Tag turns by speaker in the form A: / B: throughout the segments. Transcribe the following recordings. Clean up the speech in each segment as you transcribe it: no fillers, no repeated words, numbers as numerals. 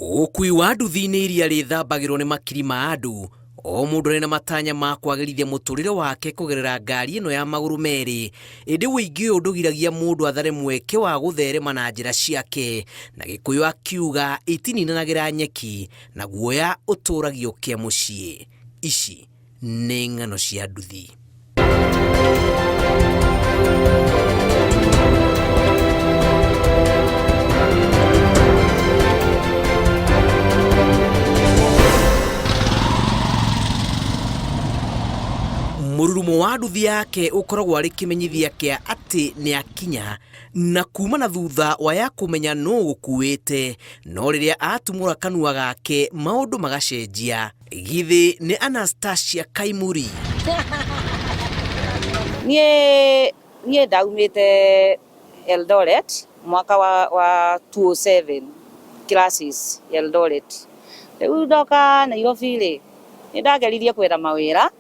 A: Ũkui wa nduthi nĩ iria rĩthambagĩrwo nĩ makiri ma andũ. O mũndũ arĩ na matanya ma kwagĩrithia mũtũrĩre wake kũgerera ngari ĩno ya magũrũ merĩ. Ĩndĩ ũingĩ ũyũ ndũgiragia mũndũ athare mweke wa gũtherema na njĩra ciake. Na Gĩkũyũ akiuga itininanagĩra nyeki na guoya ũtũragio kĩa mũciĩ. Ici nĩ ng'ano cia nduthi. Mũrurumo wa nduthi yake ũkoragwo arĩ kĩmenyithia kĩa atĩ nĩ akinya, na kuma na thutha wa ya kũmenya nũ gũkuĩte. No rĩrĩa atumũra kanua gake maũndũ magacenjia. Githĩ nĩ Anastasia Kaimuri.
B: Niĩ ndaumĩte Eldoret mwaka wa 2007 classes Eldoret. Rĩu ndoka Nairobi rĩ, nĩ ndageririe kwetha mawĩra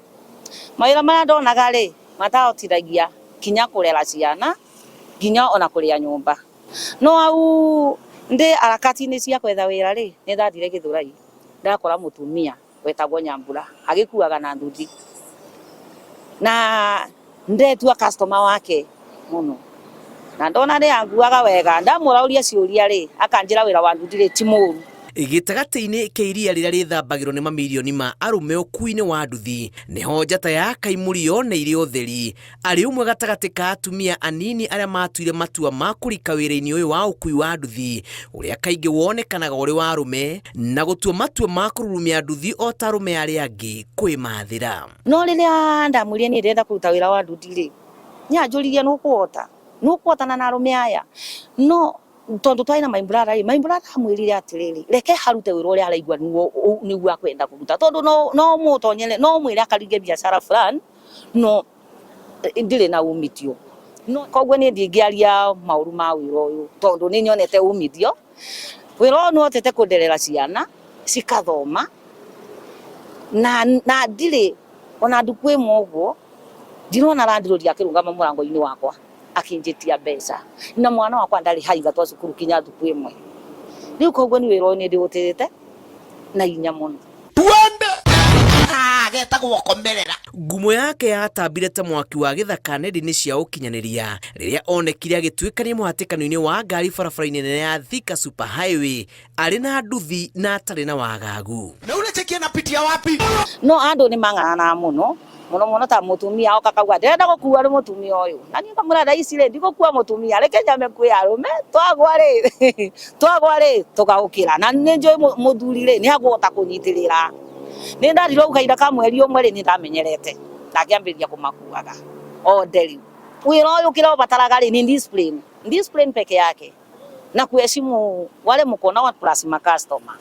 B: marĩa ndonaga rĩ matahotithagia kinya kũrera ciana nginya ona kũrĩa nyũmba. No au ndĩ harakati-inĩ cia kwetha wĩra rĩ, nĩ ndathire Gĩthũrai ndakora mũtumia wetagwo Nyambura agĩkuaga na nduthi, na ndetua customer wake mũno, na ndona nĩ anguaga wega. Ndamũrauria ciũria rĩ akanjĩra wĩra wa nduthi rĩ ti mũru.
A: Gĩtagatĩ-inĩ kĩa iria rĩrĩa rĩthambagĩrwo nĩ mamirioni ma arũme ũkui-inĩ wa nduthi, nĩho njata ya Kaimuri yoneire ũtheri. Arĩ ũmwe gatagatĩ ka atumia anini arĩa matuire matua ma kũrika wĩra-inĩ ũyũ wa ũkui wa nduthi, ũrĩa kaingĩ wonekanaga ũrĩ wa arũme, na gũtua matua ma kũrurumia nduthi o ta arũme arĩa angĩ kwĩmathĩra. No
B: rĩrĩa ndamwĩrire niĩ ndĩrenda kũruta wĩra wa nduthi rĩ, nĩanjũririe nũkũhotana na arũme aya. No tondu twaina my brother amwirire atiriri reke harute wĩra ũrĩa araigua nĩguo akwenda kũruta, tondu no mũtonyere no mwĩre akaringe biacara fulani no ndirĩ na umithio. No koguo nĩ ndingĩaria maũru ma wĩra ũyũ tondu nĩ nyonete umithio. Wĩra ũyũ nĩ hotete kũnderera ciana cikathoma na ndirĩ ona nduku ĩmwe ũguo ndirona landlord akĩrũgama mũrango-inĩ wakwa akinjitia mbeca, na mwana wakwa ndarĩ haiga twa cukuru kinya thuku ĩmwe. Rĩu koguo nĩ wĩra ũyũ nĩ ndĩũtĩrĩte na hinya mũno.
A: Getagwo komerera. Ngumo yake yatambire ta mwaki wa gĩthaka nenda-inĩ cia ũkinyanĩria rĩrĩa onekire agĩtuĩkania mũhatĩkano-inĩ wa ngari barabara-inĩ nene ya Thika Super Highway arĩ na nduthi na atarĩ na wagagu. Na unachekia napitia wapi?
B: No andũ nĩ mang'anaga mũno ta mũtumia oka kauga ndĩrenda gũkua nĩ mũtumia ũyũ, na niĩ ngamwĩra thaa ici rĩ ndigũkua mũtumia, reke nyambe kwĩ arũme twagwa rĩ tũgaũkĩra. Na nĩ njũĩ mũthuri rĩ nĩ agũhota kũnyitĩrĩra. Nĩ ndathire kahinda ka mweri ũmwe rĩ nĩ ndamenyerete na ngĩambĩrĩria kũmakuaga o nderi. Wĩra ũyũ kĩrĩa ũbataraga rĩ nĩ discipline peke yake na kuheshimu wale mko nao plus ma customer.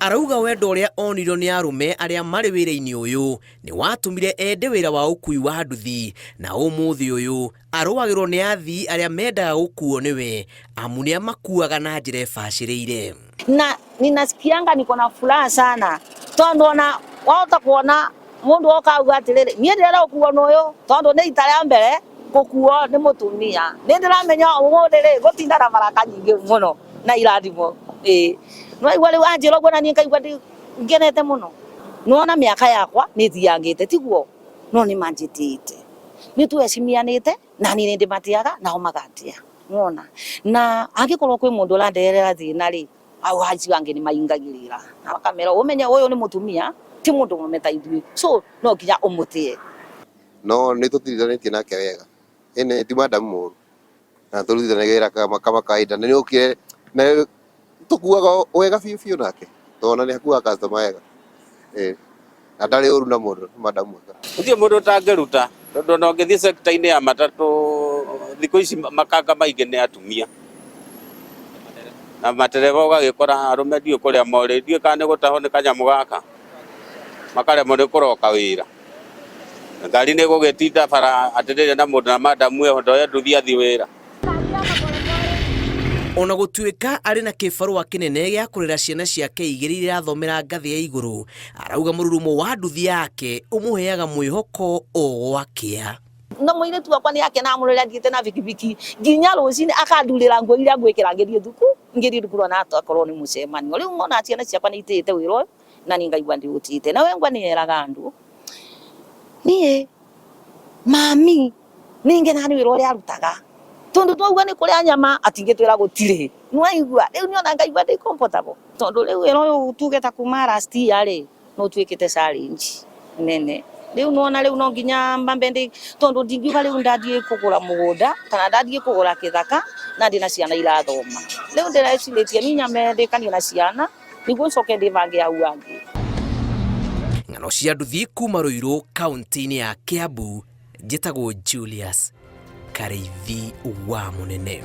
A: Arauga wendo ũrĩa onirwo nĩ arũme arĩa marĩ wĩra-inĩ ũyũ nĩ watũmire ende wĩra wa ũkui wa nduthi, na ũmũthĩ ũyũ arũagĩrwo nĩ athii arĩa mendaga gũkuo nĩwe amu nĩ amakuaga na njĩra ĩbacĩrĩire.
B: Na ninasikianga niko na furaha sana tondu ona wahota kuona mũndũ oka auga atĩrĩrĩ niĩ ndĩrenda gũkuo na ũyũ tondu nĩ rita rĩa mbere gũkuo nĩ mũtumia. Nĩ ndĩramenya ũmũthĩ rĩ gũtinda na baraka nyingĩ mũno na irathimo. No igua rĩu anjĩra ũguo na niĩ ngaigua ngenete mũno. Nona mĩaka yakwa nĩ thiangĩte tiguo, no nĩ manjĩtĩte nĩ twecimianĩte na niĩ nĩ ndĩmatĩaga nao magatĩa. Nona na angĩkorwo kwĩ mũndũ ũranderera thĩna rĩ au acio angĩ nĩ maingagĩrĩra na makamera ũmenye ũyũ nĩ mũtumia ti mũndũ mũme ta ithuĩ, so no nginya ũmũtĩe.
C: No nĩ tũtirithanĩtie nake wega, ene ti madam mũru na tũrutithanagĩra kama kawaida na nĩ ũkire na tukuaga wega biũ nake tondũ nĩ akuaga customer wega na ndarĩ ũru na mũndũ madam mwega.
D: Gũtirĩ mũndũ ũtangĩruta tondũ no ngĩthiĩ sector-inĩ ya matatũ thikũ ici makanga maingĩ nĩ atumia na matereba ũgagĩkora arũme ndiũ kũrĩa morĩ ndiũ kana nĩ gũtahwo nĩ kanyamũ gaka makaremwo nĩ kũroka wĩra. Ngari nĩ gũgĩtinda bara atĩrĩrĩ na mũndũ na madam ĩyo ndoya nduthi athiĩ wĩra.
A: Ona gũtuĩka arĩ na kĩbarũa kĩnene gĩa kũrera ciana ciake igĩrĩ irathomera ngathĩ ya igũrũ, arauga mũrurumo wa nduthi yake ũmũheaga mwĩhoko o gwakĩa.
B: Na mũirĩtu wakwa nĩ yake na mũrere athiĩte na bikibiki nginya rũcinĩ akandurĩra nguo iria ngwĩkĩra ngĩthiĩ thuku. ngiri kurwa na akorwo ni mucemanio riu ngona ciana ciakwa ni itite wiro na ningaigua ndi utite na wengwa ni eraga andu nie mami ninge nani wiro ria arutaga tondu twauga ni kuria nyama atingitwira gutire nwaigua riu niona ngaigua ndi comfortable tondu riu wiro uyu tugeta kuma last year ri no twikite challenge nene riu nona riu no nginya mbambe ndi tondu ndingiuga riu ndathie kugura mugunda kana ndathie kugura kithaka na ndina ciana irathoma riu ndireciretie ni nyame ndikanie na ciana niguo coke ndivange au angi
A: ng'ano cia nduthi kuma Ruiru kaunti-inĩ ya Kiambu njĩtagwo Julius Kareithi wa Munene.